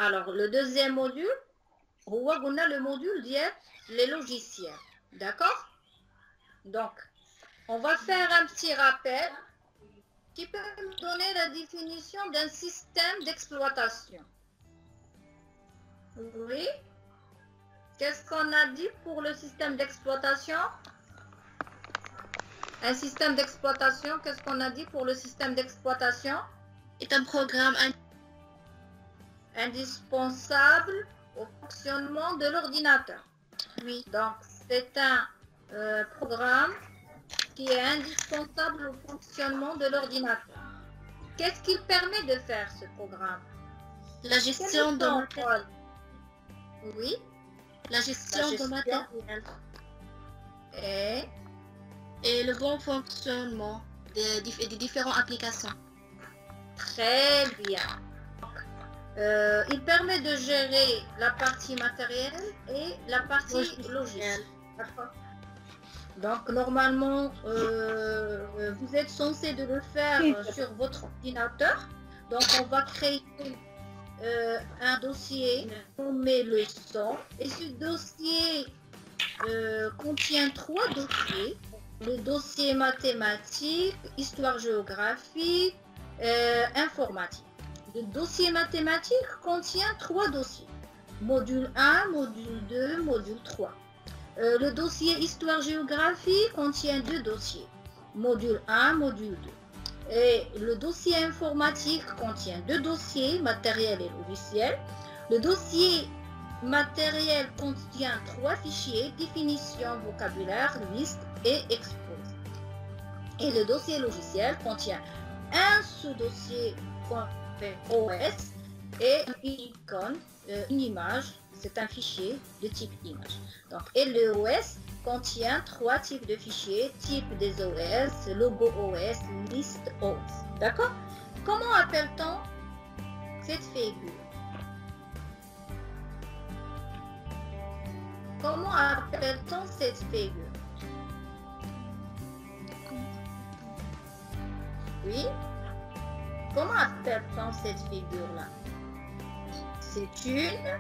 Alors, le deuxième module, on a le module les logiciels. D'accord? Donc, on va faire un petit rappel qui peut nous donner la définition d'un système d'exploitation. Oui? Qu'est-ce qu'on a dit pour le système d'exploitation? Un système d'exploitation, qu'est-ce qu'on a dit pour le système d'exploitation? C'est un programme indispensable au fonctionnement de l'ordinateur. Oui. Donc, c'est un programme qui est indispensable au fonctionnement de l'ordinateur. Qu'est-ce qu'il permet de faire, ce programme? La gestion de matériel. Oui. La gestion de matériel. Et le bon fonctionnement des différentes applications. Très bien. Il permet de gérer la partie matérielle et la partie logicielle. Donc, normalement, vous êtes censé de le faire sur votre ordinateur. Donc, on va créer un dossier nommé leçon. Et ce dossier contient 3 dossiers. Le dossier mathématique, histoire-géographie, informatique. Le dossier mathématique contient 3 dossiers. Module 1, module 2, module 3. Le dossier histoire-géographie contient 2 dossiers. Module 1, module 2. Et le dossier informatique contient 2 dossiers, matériel et logiciel. Le dossier matériel contient 3 fichiers, définition, vocabulaire, liste et exposé. Et le dossier logiciel contient un sous-dossier OS et une icône, une image, c'est un fichier de type image. Donc, et le OS contient 3 types de fichiers, type des OS, logo OS, liste OS. D'accord? Comment appelle-t-on cette figure? Comment appelle-t-on cette figure? Oui? Comment appelle-t-on cette figure-là? C'est une...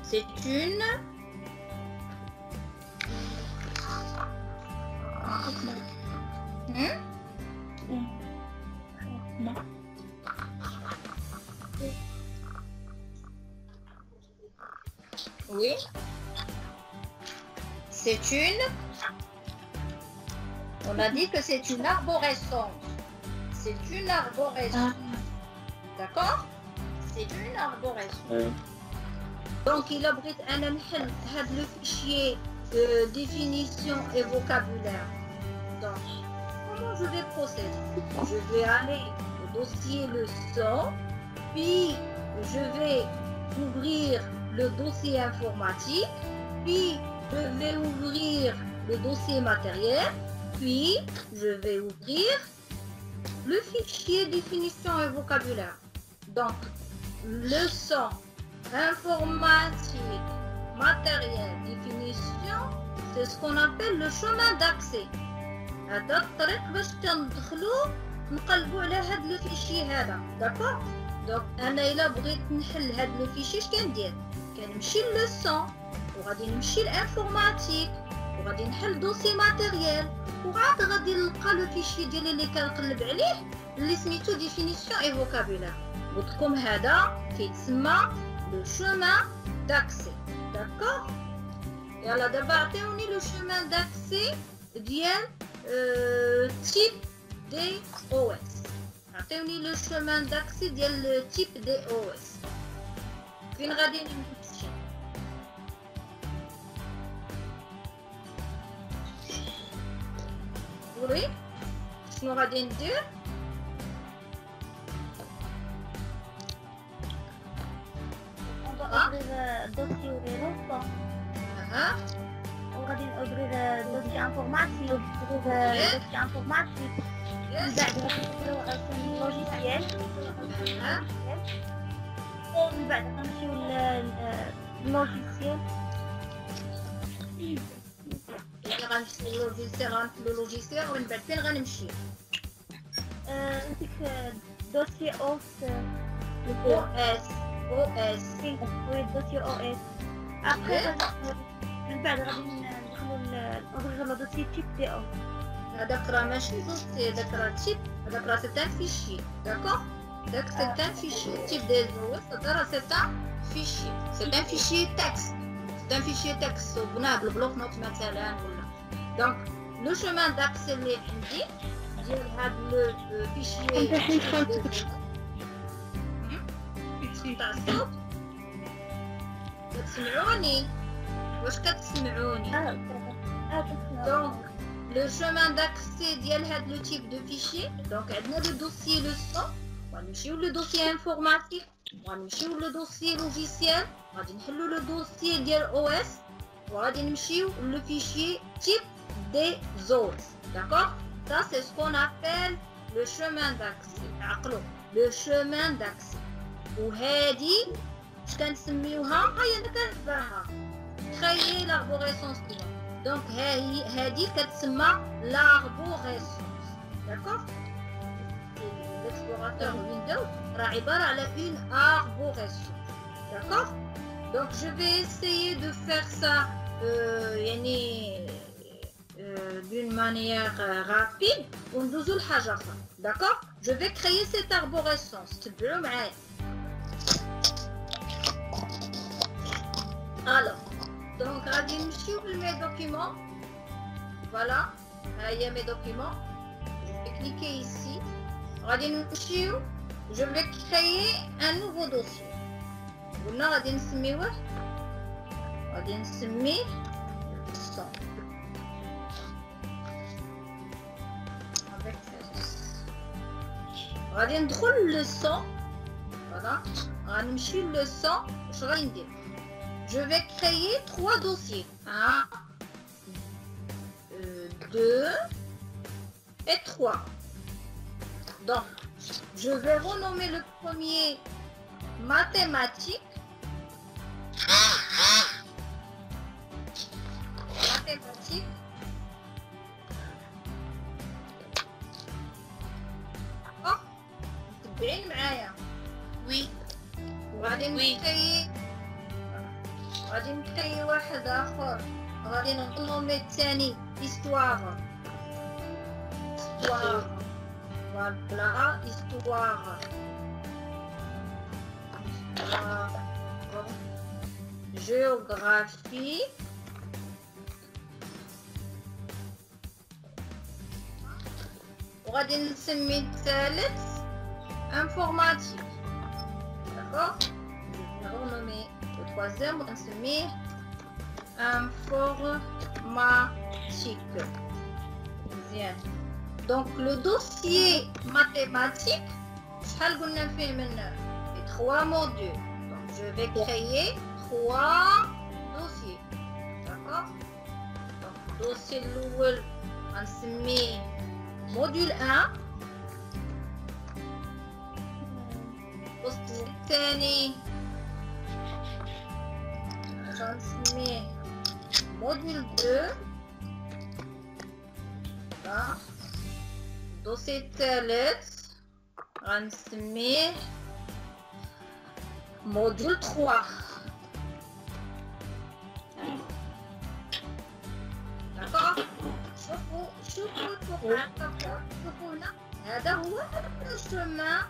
C'est une... Oui. C'est une... On a dit que c'est une arborescence. C'est une arborescence. D'accord? C'est une arborescence. Donc, il abrite le fichier de définition et vocabulaire. Donc, comment je vais procéder? Je vais aller au dossier leçon, puis je vais ouvrir le dossier informatique, puis je vais ouvrir le dossier matériel, puis je vais ouvrir le fichier définition et vocabulaire. Donc, leçon, informatique, matériel, définition, c'est ce qu'on appelle le chemin d'accès. هذا الطريق باش تدخلوا نقلبوا على هذا لو فيشي هذا داكور. دونك انا الا بغيت نحل هذا لو فيشي اش كندير؟ كنمشي للسون وغادي نمشي لانفورماتيك وغادي نحل دوسي ماتيريال وعاد غادي نلقى لو فيشي ديالي اللي كنقلب عليه اللي سميتو ديفينيسيون اي فوكابولير. قلت لكم هذا كيتسمى لو شومان داكسي داكور. يلا دابا عطيوني لو شومان داكسي ديال type des OS. عطيوني لو chemin d'accès ديال type des OS. فين غادي نمشي؟ وي شنو غادي ندير؟ ouvrir dossier leçon. وغادي ouvrir dossier informatique. dossier informatique. من بعد logiciel. ومن بعد غنمشيو لللوجيسيال. غنمشي للوجيسيال ومن بعد فين غنمشي؟ عندك دوسي او اس وي دوسي او اس ابخي من بعد غادي ندخلو لدوسي تيب دي او. هذاك راه ماشي دوسي، هذاك راه تيب، هذاك راه سي ان فيشي داكوغ. داك سي ان فيشي تيب دي زوس، هذا راه سي ان فيشي، سي ان فيشي تكست، سي ان فيشي تكست صوبناه بالبلوك نوت مثلا ولا. دونك لو شومان داكسي اللي عندي ديال هاد لو فيشي تاع الصوت. كتسمعوني؟ واش كتسمعوني؟ دونك le chemin d'accès ديال هاد لو تيب دو فيشي. دونك عندنا لو دوسيي لو سون، غنمشيو لو دوسيي انفورماتيك، غنمشيو لو دوسيي لوجيسيال، غادي نحلو لو دوسيي ديال او اس، وغادي نمشيو لو فيشي تيب دي زوز. داكوغ؟ ça c'est ce qu'on appelle le chemin d'accès. عقلوا le chemin d'accès. وهادي اش كنسميوها؟ هاي انا كنتبعها créer l'arborescence. دونك هادي كتسمى l'arborescence. داكوغ؟ l'explorateur Windows راه عبارة على une arborescence. داكوغ؟ دونك je vais essayer de faire ça يعني d'une manière rapide وندوزو لحاجة أخرى. داكوغ؟ je vais créer cette arborescence. تبعوا معايا. alors donc غادي نمشيو لمي دوكيمون. فوالا ها هي مي دوكيمون. je vais cliquer ici. غادي نمشيو je vais créer un nouveau dossier. قلنا غادي نسميوه، غادي نسميه son avec غادي ندخل لو son. فوالا غنمشي لو son. واش غادي ندير؟ je vais créer 3 dossiers. 1, 2 et 3. Donc, je vais renommer le premier mathématiques. Mathématiques. Oh, تبعين معايا؟ وي وغادي نكري واحد آخر. غادي نغنومي الثاني histoire. Voilà, histoire. Géographie. وغادي نسمي الثالث informatique. D'accord? Je vais renommer le troisième, on va نسميه informatique. Bien. Donc le dossier mathématique, شحال قلنا فيه من 3 modules. Donc je vais créer 3 dossiers. D'accord? Donc dossier الأول غنسميه module 1. الدوسي الثاني غنسميه module 2. الدوسي الثالث غنسميه module 3. داكوغ؟ شوفوا هنا هذا هو لو شومان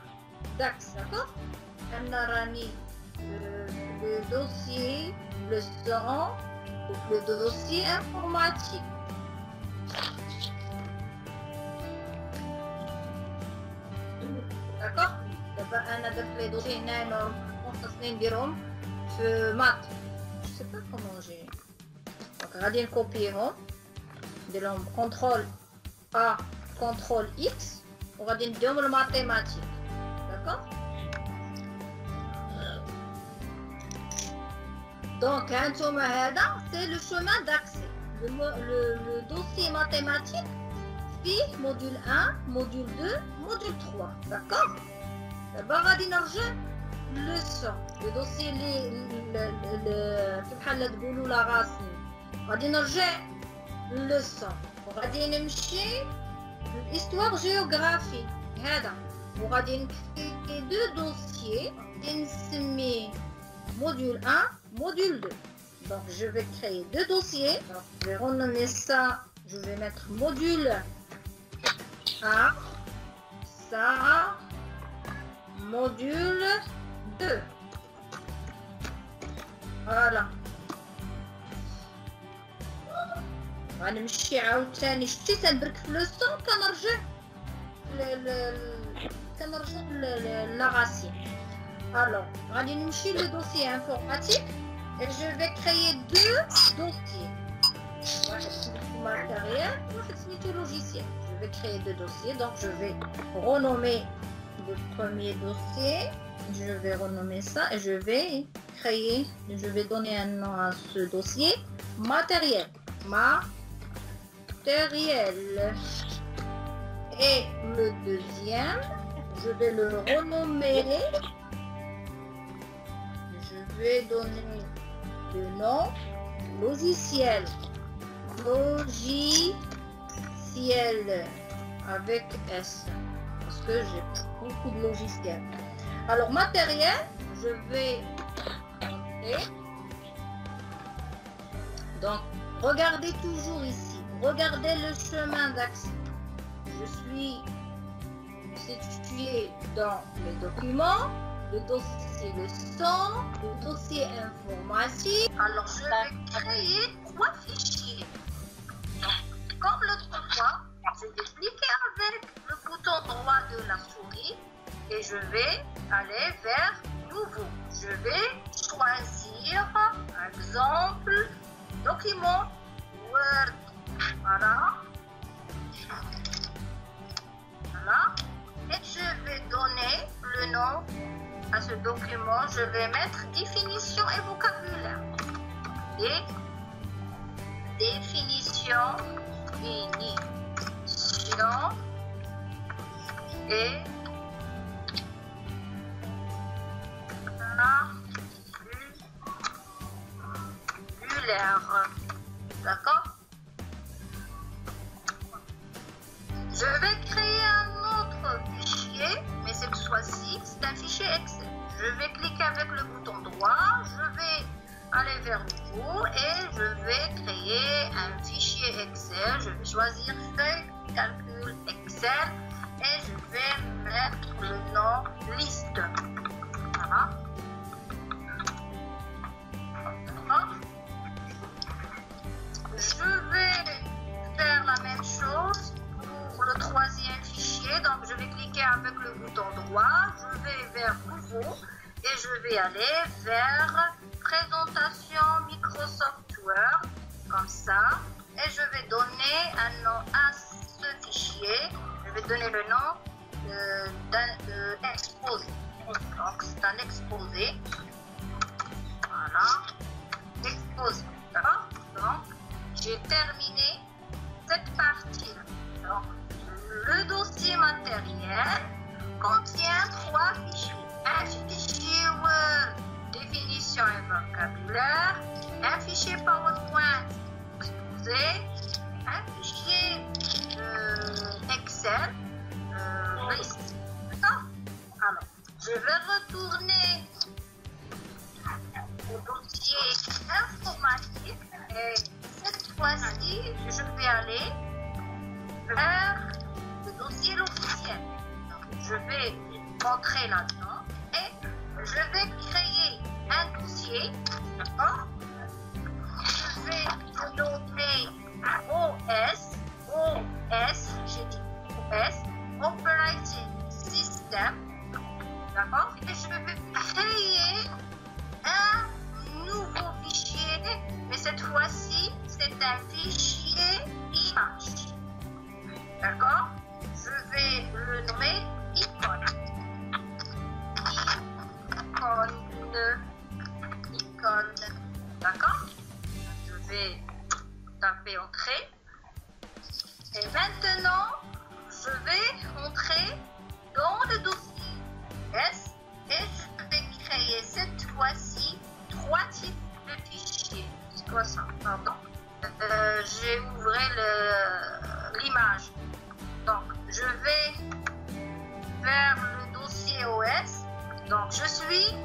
داكس. داكوغ؟ أنا راني le dossier, le son, le dossier informatique. داكوغ؟ دابا أنا درت لي دوسي هنايا خاصني نديرهم في مات. جو سي با كومون جي. دونك غادي نكوبيهم ندير لهم كونترول A كونترول X وغادي نديهم للماتيماتيك. داكوغ؟ دونك هانتوما هذا سي لو شومان داكسي. لو دوسي ماتيماتيك فيه موديول 1 موديول 2 موديول 3. داكوغ؟ دابا غادي نرجع لو سون لو دوسي اللي بحال تقولوا لا راسين. غادي نرجع leçon. وغادي نمشي l'histoire géographie. هذا وغادي نكري deux dossiers. غادي نسمي module 1, module 2. Donc je vais créer deux dossiers. Donc, je vais renommer ça. Je vais mettre module 1. Ça. Module 2. Voilà. غنمشي عاوتاني شتي تنبرك في لوسون كنرجع للغاسي. Alors, غادي نمشي le dossier informatique et je vais créer deux dossiers. واحد سميتو matériel, واحد سميتو logiciel. Je vais créer deux dossiers, donc je vais renommer le premier dossier. Je vais renommer ça et je vais créer, je vais donner un nom à ce dossier, matériel. Matériel. Et le deuxième, je vais le renommer. Je vais donner le nom logiciel. Logiciel avec S. Parce que j'ai beaucoup de logiciels. Alors, matériel, je vais monter. Donc, regardez toujours ici. Regardez le chemin d'accès. Je suis situé dans les documents, le dossier leçon, le dossier informatique. Alors, je vais créer trois fichiers. Donc, comme l'autre fois, je vais cliquer avec le bouton droit de la souris et je vais aller vers nouveau. Je vais choisir, par exemple, document Word. Voilà. Voilà. Et je vais donner le nom à ce document. Je vais mettre définition et vocabulaire. Définition et vocabulaire. D'accord? Je vais créer un autre fichier, mais cette fois-ci, c'est un fichier Excel. Je vais cliquer avec le bouton droit, je vais aller vers nouveau et je vais créer un fichier Excel. Je vais choisir feuille calcul Excel et je vais mettre le nom liste. Voilà. Je vais faire la même chose pour le troisième fichier. Donc je vais cliquer avec le bouton droit, je vais vers nouveau et je vais aller vers présentation Microsoft Word comme ça et je vais donner un nom à ce fichier. Je vais donner le nom d'un exposé. Donc c'est un exposé. Voilà. Exposé. D'accord? Donc j'ai terminé cette partie. Donc, le dossier matériel contient trois fichiers. Un fichier Word, définition et vocabulaire, un fichier PowerPoint exposé, un fichier Excel, liste. D'accord? Alors, je vais retourner au dossier informatique et cette fois-ci, je vais aller vers le dossier logiciel. Donc, je vais entrer là-dedans et je vais créer un dossier. D'accord? Je vais nommer OS, j'ai dit OS, Operating System. D'accord? Et je vais créer un nouveau fichier, mais cette fois-ci, c'est un fichier image. D'accord? Je vais le nommer icône. Icône. D'accord? Je vais taper entrée. Et maintenant, je vais entrer dans le dossier S et je vais créer cette fois-ci trois types de fichiers. C'est quoi ça? Pardon. j'ai ouvert l'image. Donc, je vais vers le dossier OS. Donc, je suis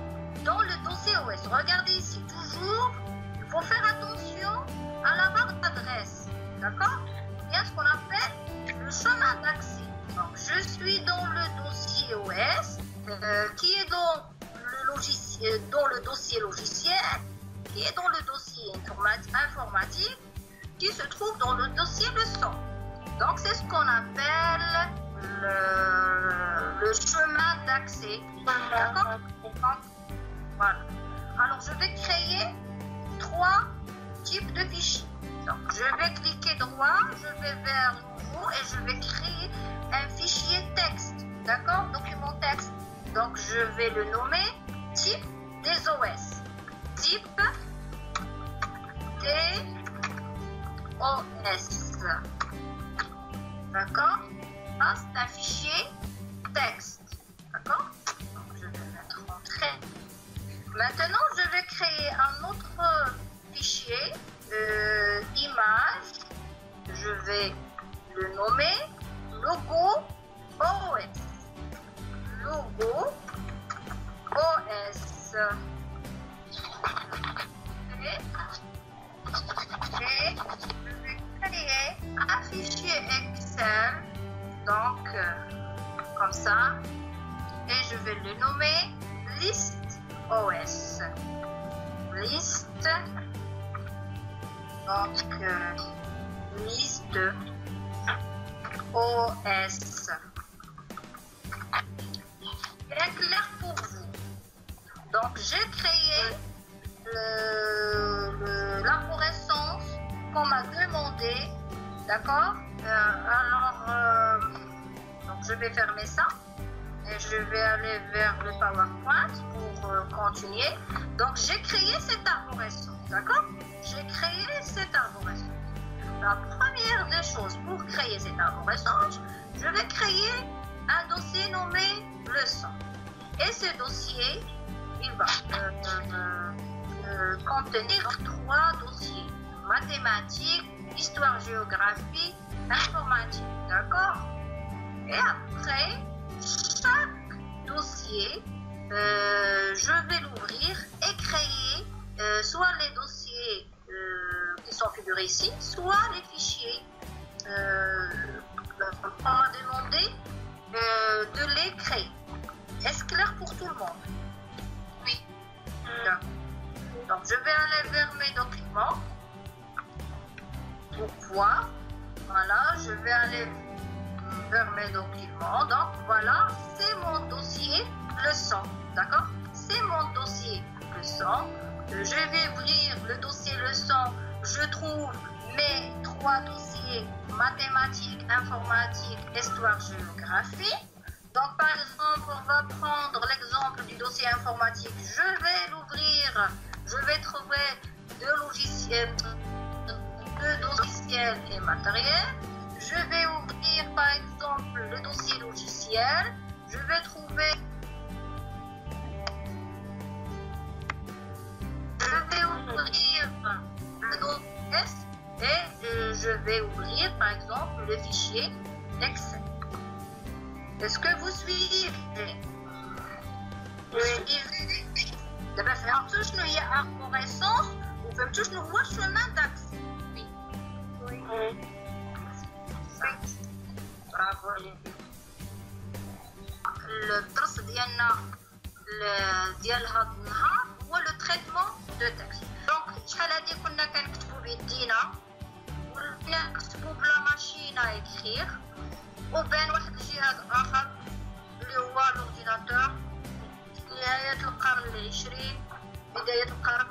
dans le dossier OS. Regardez ici, toujours, il faut faire attention à la barre d'adresse. D'accord? Il y a ce qu'on appelle le chemin d'accès. Donc, je suis dans le dossier OS, qui est dans le dossier logiciel, qui est dans le dossier informatique, qui se trouve dans le dossier leçon. Donc, c'est ce qu'on appelle le chemin d'accès. D'accord? Voilà. Alors, je vais créer 3 types de fichiers. Donc, je vais cliquer droit, je vais vers Nouveau et je vais créer un fichier texte. D'accord? Document texte. Donc, je vais le nommer type des OS. Type des OS. D'accord? Ça, c'est un fichier texte. D'accord? Donc, je vais mettre entrée. Maintenant, je vais créer un autre fichier image. Je vais le nommer logo OS. Logo OS. Et je vais créer un fichier Excel. Donc, comme ça. Et je vais le nommer liste OS. Liste. Donc, liste OS. C'est clair pour vous. Donc, j'ai créé l'arborescence qu'on m'a demandé. D'accord? Donc, je vais fermer ça. Et je vais aller vers le PowerPoint pour continuer. Donc, j'ai créé cette arborescence. D'accord? J'ai créé cette arborescence. La première des choses pour créer cette arborescence, je vais créer un dossier nommé leçon. Et ce dossier, il va contenir 3 dossiers. Mathématiques, histoire-géographie, informatique. D'accord? Et après, chaque dossier, je vais l'ouvrir et créer soit les dossiers qui sont figurés ici, soit les fichiers qu'on m'a demandé de les créer. Est-ce clair pour tout le monde? Oui. Donc, je vais aller vers mes documents pour voir. Voilà, je vais aller vers mes documents. Donc, voilà, c'est mon dossier leçon. D'accord? C'est mon dossier leçon. Je vais ouvrir le dossier leçon. Je trouve mes 3 dossiers mathématiques, informatique, histoire, géographie. Donc, par exemple, on va prendre l'exemple du dossier informatique. Je vais l'ouvrir. Je vais trouver 2 logiciels et matériels. Je vais ouvrir, par exemple, le dossier logiciel. Je vais trouver. Je vais ouvrir le dossier et je vais ouvrir, par exemple, le fichier Excel. Est-ce que vous suivez? Oui. دابا فهمتوا شنو هي arborescence وفهمتوا شنو هو chemin d'accès. Oui. برافو عليك. الدرس ديالنا ديال هذا النهار هو لو تريتمون دو تكست. دونك شحال هادي كنا كنكتبوا بيدينا ولينا نكتبوا بلا ماشين ايكريغ وبين واحد الجهاز اخر اللي هو لورديناتور. نهاية القرن العشرين بداية القرن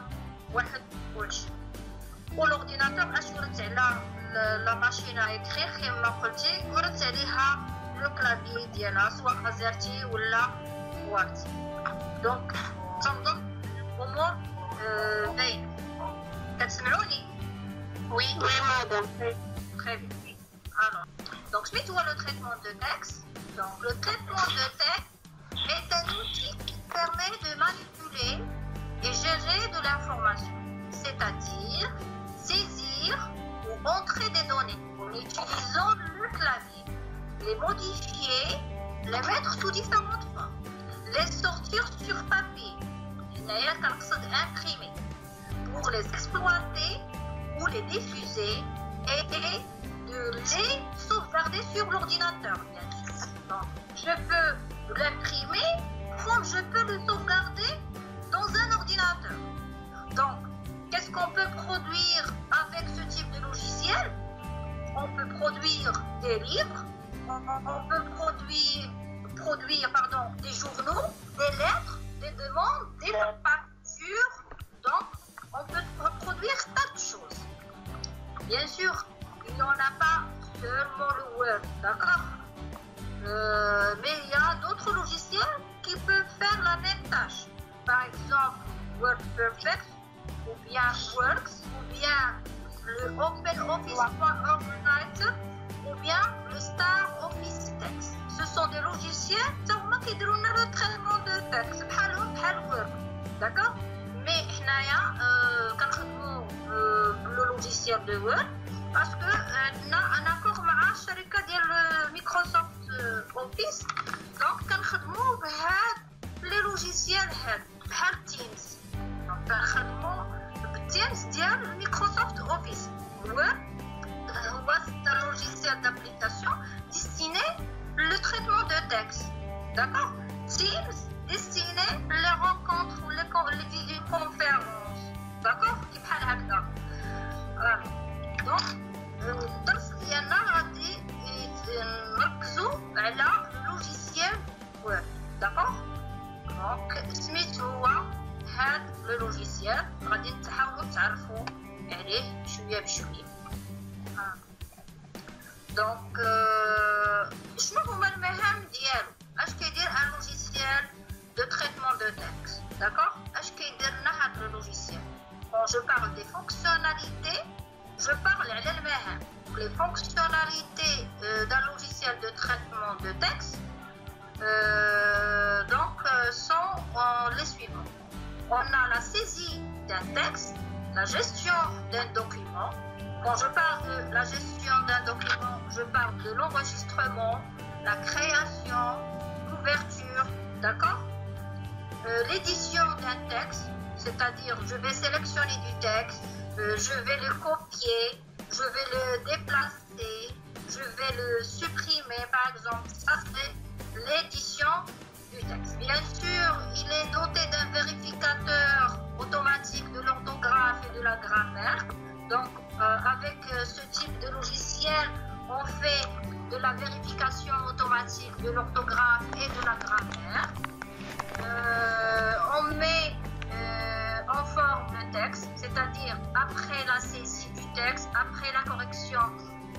21 والأورديناتور اش ورث على لا ماشين ايكريغ كما قلتي ورث عليها لو كلافي ديالها سواء ازيرتي ولا وورد. دونك تنظن الامور باينه. كتسمعوني؟ وي مادام. Très bien. Alors, donc suite à le traitement de texte. Donc le traitement de texte est un outil qui permet de manipuler et gérer de l'information. C'est-à-dire, saisir ou entrer des données en utilisant le clavier, les modifier, les mettre sous différentes formes, les sortir sur papier, imprimer, pour les exploiter ou les diffuser et de les sauvegarder sur l'ordinateur, bien sûr. Donc, je peux l'imprimer comme je peux le sauvegarder dans un ordinateur. Donc, qu'est-ce qu'on peut produire avec ce type de logiciel? On peut produire des livres, on peut produire des journaux, des lettres, des demandes, des factures. Donc, on peut produire tas de choses. Bien sûr, il n'y en a pas seulement le Word, d'accord? Mais il y a d'autres logiciels qui peuvent faire la même tâche. Par exemple, WordPerfect, ou bien Works, ou bien le OpenOffice.org, ou bien le Star Office Text. Ce sont des logiciels qui donnent le traitement de texte, بحال Word, d'accord? Mais nous le logiciel de Word parce que on a un accord avec الشركة ديال Microsoft Office, donc كنخدموا بهاد les logiciels بحال Teams. Donc كنخدموا بالتيمز ديال Microsoft Office. Word c'est un logiciel d'application destiné le traitement de texte, d'accord? Teams destiné les rencontres ou les vidéoconférences, d'accord? qui بحال هكذا. Donc الدرس ديالنا غادي نركزوا على logiciel Word, d'accord? Donc سميت هو هاد لو لوجيسيال غادي تحاولوا تعرفوا عليه شويه بشويه. دونك شنو هما المهام ديالو؟ اش كيدير ان لوجيسيال دو تريتمون دو تكست، داكوغ؟ اش كيدير لنا هاد لو لوجيسيال؟ Quand je parle des fonctionnalités, je parle على المهام. Les fonctionnalités d'un logiciel de traitement de texte sont les suivantes. On a la saisie d'un texte, la gestion d'un document. Quand je parle de la gestion d'un document, je parle de l'enregistrement, la création, l'ouverture, d'accord? L'édition d'un texte, c'est-à-dire je vais sélectionner du texte, je vais le copier, je vais le déplacer, je vais le supprimer par exemple. Ça c'est l'édition du texte. Bien sûr, il est doté d'un vérificateur automatique de l'orthographe et de la grammaire. Donc avec ce type de logiciel, on fait de la vérification automatique de l'orthographe et de la grammaire. On met en forme le texte, c'est-à-dire après la saisie du texte, après la correction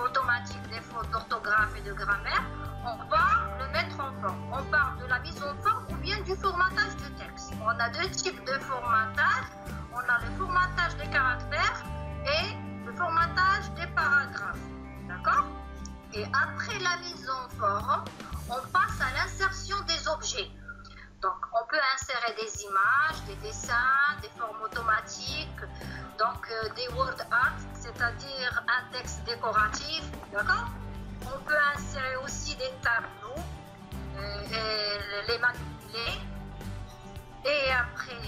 automatique des fautes d'orthographe et de grammaire, on va le mettre en forme. On parle de la mise en forme ou bien du formatage du texte. On a deux types de formatage. On a le formatage des caractères et le formatage des paragraphes. D'accord? Et après la mise en forme, on passe à l'insertion des objets. Donc, on peut insérer des images, des dessins, des formes automatiques, donc des word art, c'est-à-dire un texte décoratif, d'accord? On peut insérer aussi des tableaux, les manipuler. Et après,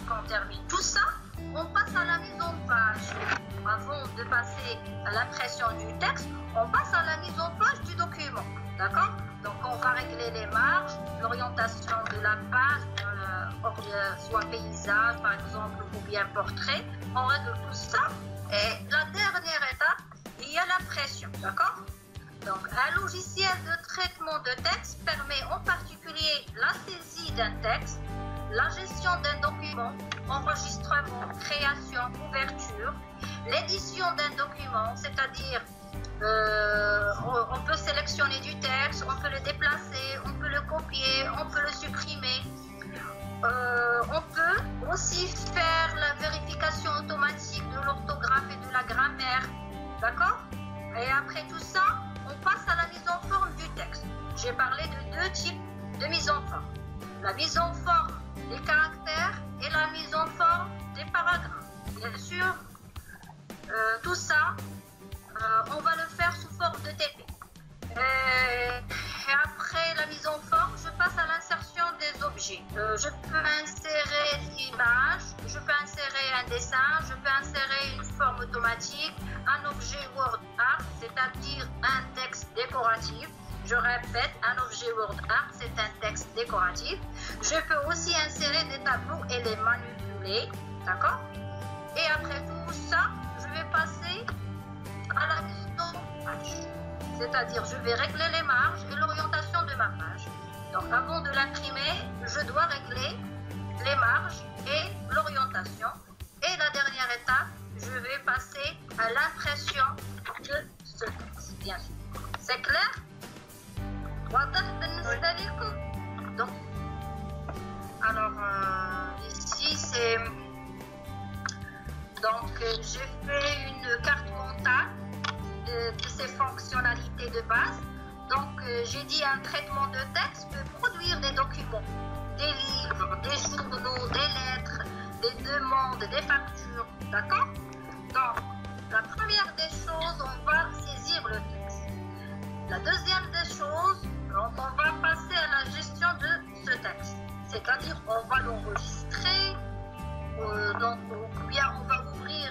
quand on termine tout ça, on passe à la mise en page. Avant de passer à l'impression du texte, on passe à la mise en page du document, d'accord? Donc on va régler les marges, l'orientation de la page, soit paysage par exemple ou bien portrait. On règle tout ça. Et la dernière étape, il y a l'impression, d'accord? Donc un logiciel de traitement de texte permet en particulier la saisie d'un texte, la gestion d'un document, enregistrement, création, ouverture, l'édition d'un document, c'est-à-dire on peut sélectionner du texte, on peut le déplacer, on peut le copier, on peut le supprimer. On peut aussi faire la vérification automatique de l'orthographe et de la grammaire, d'accord? Et après tout ça, on passe à la mise en forme du texte. J'ai parlé de deux types de mise en forme. La mise en forme des caractères et la mise en forme des paragraphes. Bien sûr, tout ça, on va le faire sous forme de TP. Et après la mise en forme, je passe à l'insertion des objets. Je peux insérer une image, je peux insérer un dessin, je peux insérer une forme automatique, un objet Word Art, c'est-à-dire un texte décoratif. Je répète, un objet Word Art, c'est un texte décoratif. Je peux aussi insérer des tableaux et les manipuler, d'accord? Et après tout ça, je vais passer à la mise en page. C'est-à-dire, je vais régler les marges et l'orientation de ma page. Donc, avant de l'imprimer, je dois régler les marges et l'orientation. Et la dernière étape, je vais passer à l'impression de ce texte, bien sûr. C'est clair? Donc, alors, ici, c'est... Donc, j'ai fait une carte mentale de ces fonctionnalités de base. Donc, j'ai dit un traitement de texte peut produire des documents, des livres, des journaux, des lettres, des demandes, des factures, d'accord? Donc, la première des choses, on va saisir le texte. La deuxième des choses, donc on va passer à la gestion de ce texte. C'est-à-dire, on va l'enregistrer, donc, ou bien on va ouvrir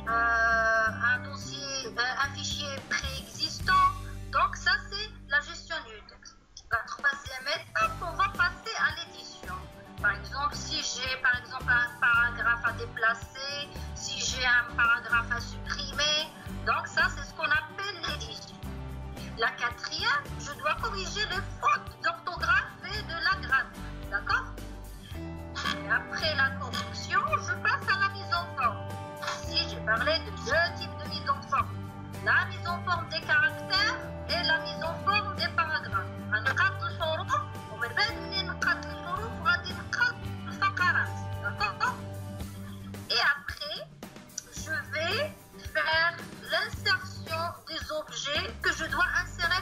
un dossier, un fichier préexistant. Donc ça, c'est la gestion du texte. La troisième étape, on va passer à l'édition. Par exemple, si j'ai par exemple un paragraphe à déplacer, si j'ai un paragraphe à supprimer, donc ça, c'est ce qu'on appelle l'édition. La quatrième, je dois corriger les fautes d'orthographe et de la grammaire. D'accord? Et après la correction, je passe à la mise en forme. Ici, j'ai parlé de deux types de mise en forme. La mise en forme des caractères et la mise en forme des paragraphes. Et après, je vais faire l'insertion des objets que je dois insérer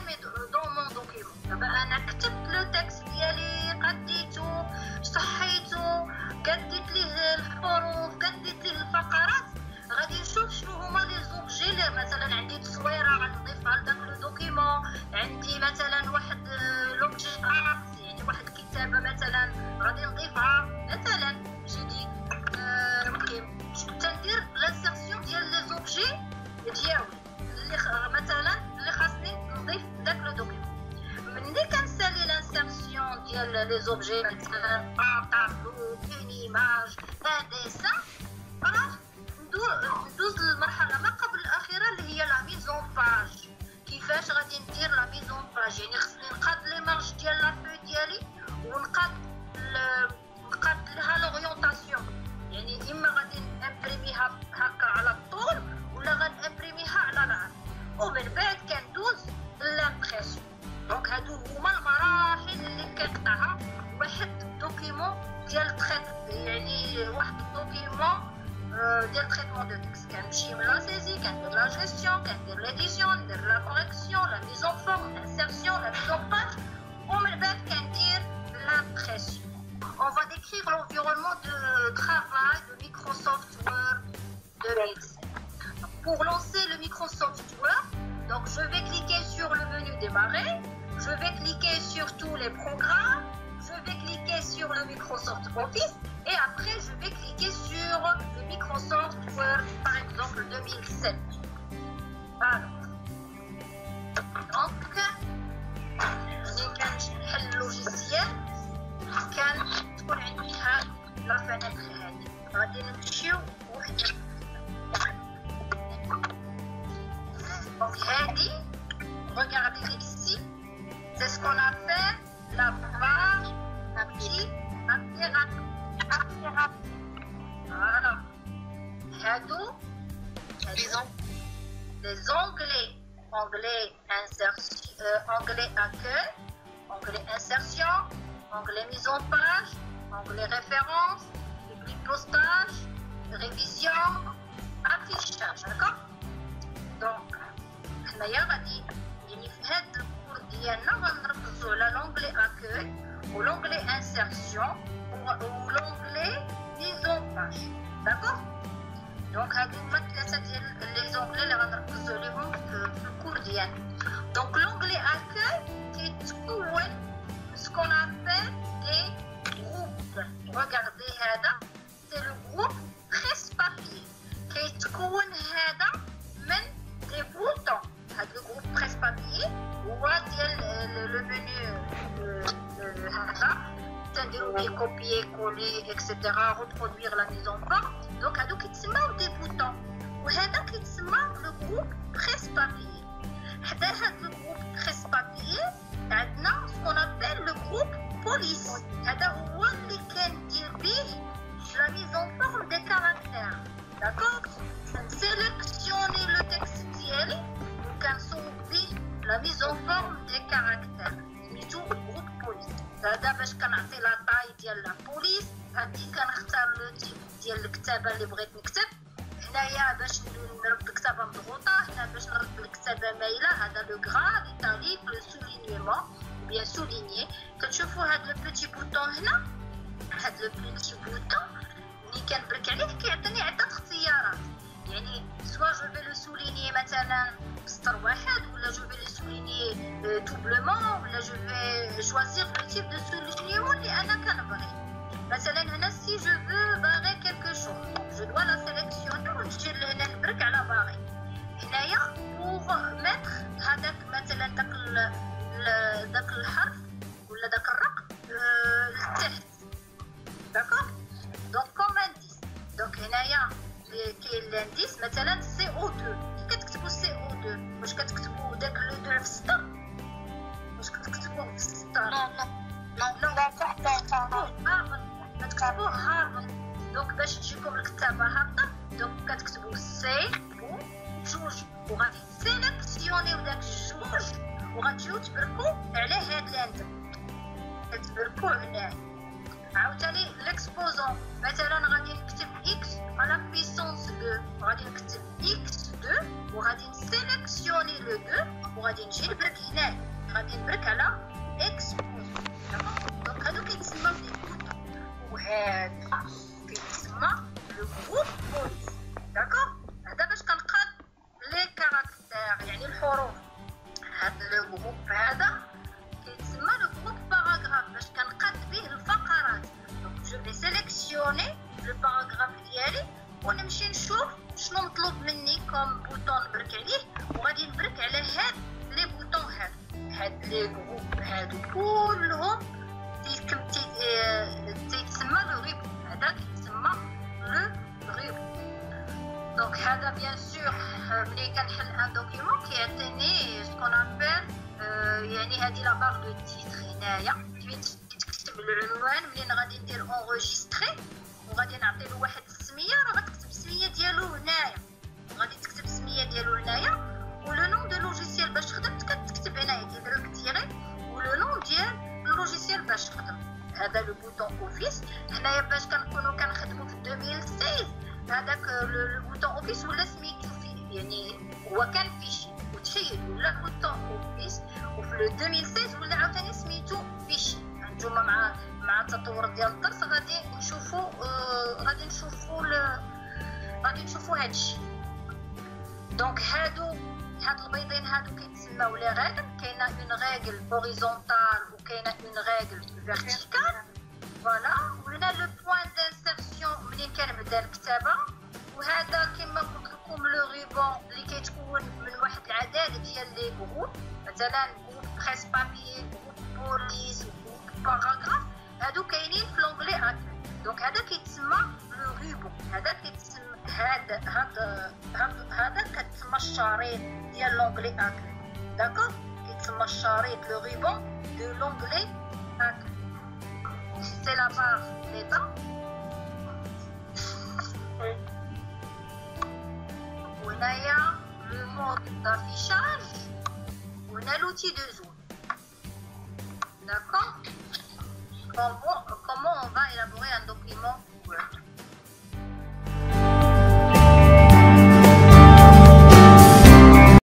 dans mon document. أنا كتبت le texte ديالي، قديته، صحيته، قديت ليه الحروف، قديت ليه الفقرات. غادي نشوف شنو هما لي زوبجي اللي مثلا عندي تصويره غنضيفها لداك لو دوكيمون، عندي مثلا واحد لوبجي ارت، يعني واحد الكتابه مثلا غادي نضيفها مثلا جديد. المهم تندير لانسيرسيون ديال لي زوبجي ديالي اللي مثلا اللي خاصني نضيف داك لو دوكيمون. ملي كنسالي لانسيرسيون ديال لي زوبجي مثلا ان طابلو، اون ايماج، ان ديسان، راه ندوز للمرحله ما قبل الاخيره اللي هي لا ميزون باج. كيفاش غادي ندير لا ميزون باج؟ يعني خصني نقاد لي مارج ديال لا فو ديالي ونقاد لها لورينتاسيون. يعني اما غادي نامبريميها هكا على الطول ولا غنامبريميها على العرض، ومن بعد كندوز لامبريسيون. دونك هادو هما المراحل اللي كنقطعها واحد دوكيمون ديال تريت، يعني واحد الدوكيمون ديال تريتمون دو تكست. كنمشي من لا سيزي، كندير لا جيستيون، كندير ليديسيون، ندير لا كوريكسيون، لا ميزون فورم، انسيرسيون، لا ميزون باج، ومن بعد كندير l'impression. On va décrire l'environnement de travail de Microsoft Word 2007. Pour lancer le Microsoft Word, donc je vais cliquer sur le menu démarrer, je vais cliquer sur tous les programmes, je vais cliquer sur le Microsoft Office et après je vais cliquer sur le Microsoft Word, par exemple 2007. Alors, donc, le logiciel كان تكون عندي هاد لا فenêtre هادي، غادي نمشيو وحدة. Donc هادي، regardez ici, c'est ce qu'on appelle la barre un petit rapide. Voilà. هادو les onglets, onglet insertion, onglet accueil, onglet insertion, onglet mise en page, onglet référence, public postage, révision, affichage, d'accord? Donc, حنايا غادي يعني في هاد الكور ديالنا غنركزوا على l'onglet accueil ou l'onglet insertion ou l'onglet mise en page, d'accord? دونك هادو هما الثلاثه ديال لي زونغلي اللي غنركزوا عليهم في الكور ديالنا. دونك لونغلي اكاي كيتكون سكون ابل دي جروب. ريغاردي هذا سي لو جروب بريس بابي، كيتكون هذا من دي بوطون. هاد لو جروب بريس بابي هو ديال لو منيو هذا تنديرو بيه كوبيي كولي اكسيتيرا ريبرودوير لا ميزون فورم. دونك هادو كيتسماو دي بوطون، وهذا كيتسمى لو جروب بريس بابي. حدا هاد لو جروب بريس بابي عندنا سكون ابل لو جروب بوليس. هذا هو اللي كندير بيه لا ميزون فورم دي كاركتير. داكوغ، نسيليكسيوني لو تكست ديالي وكنصوب بيه لا ميزون فورم دي كاركتير سميتو جروب بوليس. هذا باش كنعطي لا طاي ديال لا بوليس، هادي كنختار لو تيب ديال الكتابه اللي بغيت نكتب. هنايا باش نرد الكتابه مضغوطه، هنا باش نرد الكتابه مايله، هذا لو غرا ليتاليك لو سولينيمون بيان سولينيي. كتشوفوا هاد لو بوتي بوطون هنا، هاد لو بوتي بوطون ملي كنبرك عليه كيعطيني عده اختيارات. يعني سوا جو في لو سولينيي مثلا بسطر واحد، ولا جو في لو سولينيي دوبلومون، ولا جو في شوازير لو تيب دو سولينيمون اللي انا كنبغي. مثلا هنا سي جو فو باغي كيلكو شوز، جو دوا لا سيليكسيوني ونجي لهنا نبرك على باغي. هنايا بوغ ميتر هذاك مثلا داك الحرف ولا داك الرقم لتحت. داكوغ، دونك كوم انديس. دونك هنايا كاين لانديس مثلا سي او 2. كي كتكتبوا سي او 2 واش كتكتبوا داك لو 2 في السطر؟ واش كتكتبوه في السطر؟ لا تحت كتكتبوه هابط. دونك باش تجيكم الكتابه هابطه، دونك كتكتبوا سي او جوج، وغادي سيليكسيونيو داك الجوج وغتجيو تبركوا على هاد لاند، كتبركوا عليه. عاوتاني ليكسبوزون مثلا غادي نكتب اكس على بويسونس 2، غادي نكتب اكس 2 وغادي نسيليكسيوني لو 2 وغادي نجي نبرك هنا، غادي نبرك على اكسبوزون. دونك هادو كيتسماو دي بوطون، وهذا كيتسمى لو جروب بوليس. داكوغ، هذا باش كنقاد لي كاركتير يعني الحروف. هاد لو جروب هذا كيتسمى لو جروب باراغراف باش كنقاد به الفقرات. دونك جو في سيليكسيوني لو باراغراف ديالي ونمشي نشوف شنو مطلوب مني كوم بوطون نبرك عليه، وغادي نبرك على هاد لي بوطون هاد لي جروب هادو كلهم تيتسمى لو ريبو. هذا كيتسمى لو ريبو. دونك هذا بيان سور ملي كنحل ان دوكيمون كيعطيني سكون ابل يعني هذه لا بار دو تيتر. هنايا كتكتب العنوان، منين غادي ندير اونغيستري وغادي نعطي له واحد السميه، راه غتكتب السميه ديالو هنايا، غادي تكتب السميه ديالو هنايا، ولو نوم دو لوجيسيال باش خدمت كتكتب هنايا كيدير لك تيري ولو نوم ديال اللوجيسيال باش خدم. هذا لو بوطون اوفيس. هنايا باش كنكونوا كنخدموا في 2016 هذاك لو بوطون اوفيس ولا سميتو في يعني هو كان فيشي وتحيد ولا بوطون اوفيس، وفي 2016 ولا عاوتاني سميتو فيشي. نتوما مع التطور ديال الدرس غادي نشوفوا هادشي. دونك هاد البيضين هادو كيتسماو لي ريغل. كاينه اون ريغل هوريزونتال وكاينه اون ريغل فيرتيكال. فوالا، وهنا لو بوين دانسيرسيون منين كنبدا الكتابه. وهذا كما قلت لكم لو ريبون اللي كيتكون من واحد العدد ديال لي جروب، مثلا جروب بريس بابي، جروب بوليس، جروب باراغراف. هادو كاينين في لونغلي اكل. دونك هذا كيتسمى لو ريبون. هذا كيتسمى هذا كتسمى الشريط ديال لونغلي اكل. داكوغ، كيتسمى الشريط لو ريبون دو لونغلي اكل. سي لا بار ديتا. وهنايا لو مود دافيشاج، وهنا لوتي دو زوم. D'accord? Comment on va élaborer un document